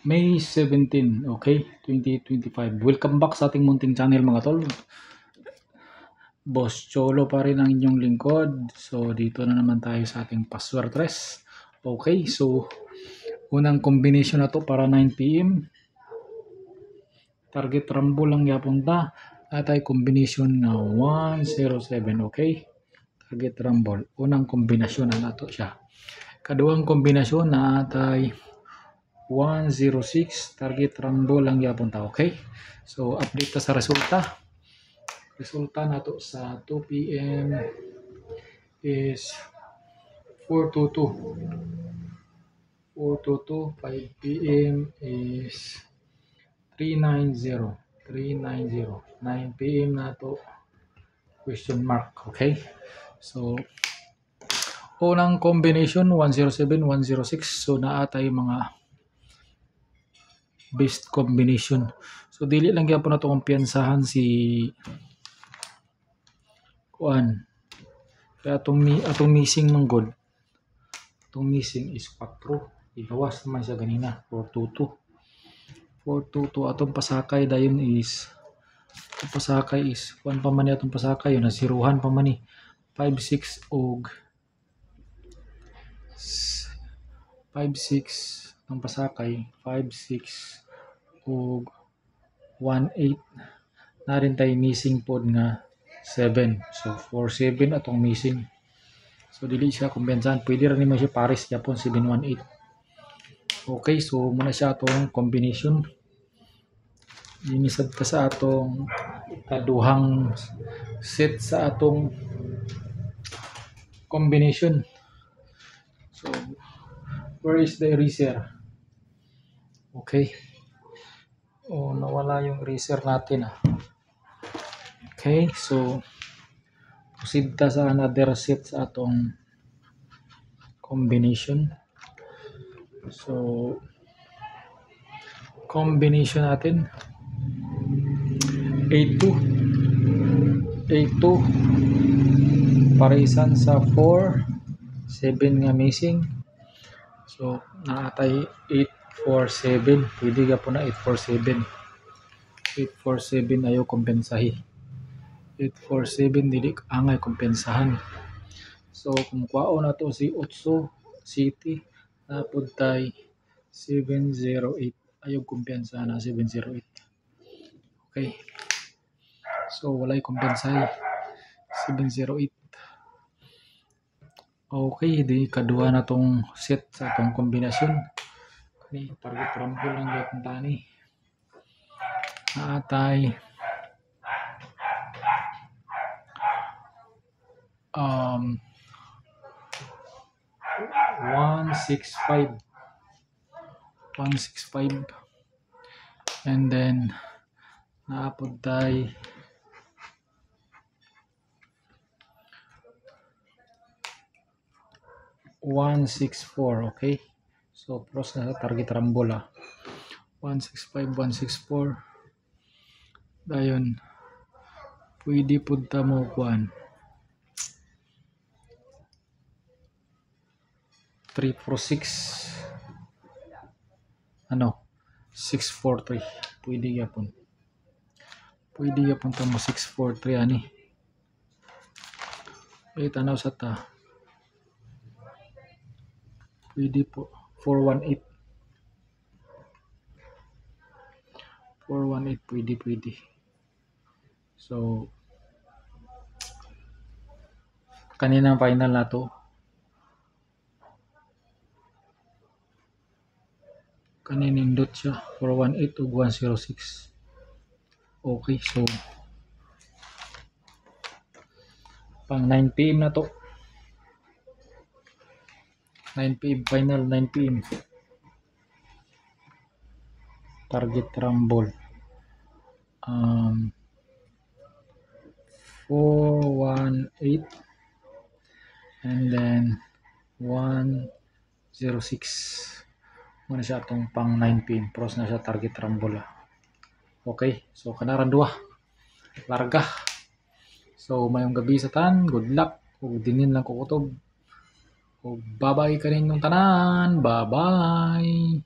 May 17, okay, 2025. Welcome back sa ating munting channel mga tol. Boss Cholo pa rin ang inyong lingkod. So dito na naman tayo sa ating password tres. Okay, so unang combination na to para 9 PM. Target rumble lang yapunta. At ay combination na 107, okay? Target rumble. Unang kombinasyon na nato siya. Kaduang kombinasyon na atay 106 target rumble lang yapon ta, okay? So update ta sa resulta. Resulta nato sa 2 PM is 422. 422, 5 PM is 390. 390. 9 PM nato question mark, okay? So unang combination 107, 106. So naatay mga best combination. So dili lang gyapon nato kumpiyansahan si kuan. Kaya atong missing man god. Atong missing is 4. Igawas naman siya ganina 422. 422 atong pasakay dayon is atong pasakay is kuan pa man atong pasakay yun nasiruhan pa man ni 56 og 56 ang pasakay 56 og 18 na rin tayo missing pod nga 7. So 47 atong missing. So dili siya kumpensahan. Pwede rin naman siya pares Japon 718. Okay, so muna siya atong combination. Inisad ta sa atong kaduhang set sa atong combination. So where is the eraser? Okay. Oh, nawala yung eraser natin Okay, so proceed ta sa another set sa atong combination. So combination natin 82 parisan sa 4 7 nga missing. So naatay 847. Pwede ka po na 847. 847 ayaw kompensahi. 847 dili angay kompensahan. So kung kuwaon na to si Otso City napod tay 708 ayaw kumpensahan na 708. Okay. So walay kompensahi 708. Okay, di kadua na tong set sa atong kombinasyon. Kani target rumble lang gyapon tani. Naatay 165 and then naapod tay 164, okay? So pros na sa target rumble 165, 164. Dayon pwede pud ta mo kuan 346 643. Pwede yapon ta mo 643 ani. Tanaw sa ta. Pwede po 418 pwede. So kanina final na to. Kanina indot siya 418 ug 106. Okay, so pang 9 PM na to. 9 PM final 9 PM. Target rumble 418 and then 106. Muna siya itong pang 9 PM. Pros na siya target rumble Okay, so kanaran duwa larga. So mayong gabi sa tan, good luck ug dinin lang ko kutob. Bye-bye ka ninyong tanan. Bye-bye.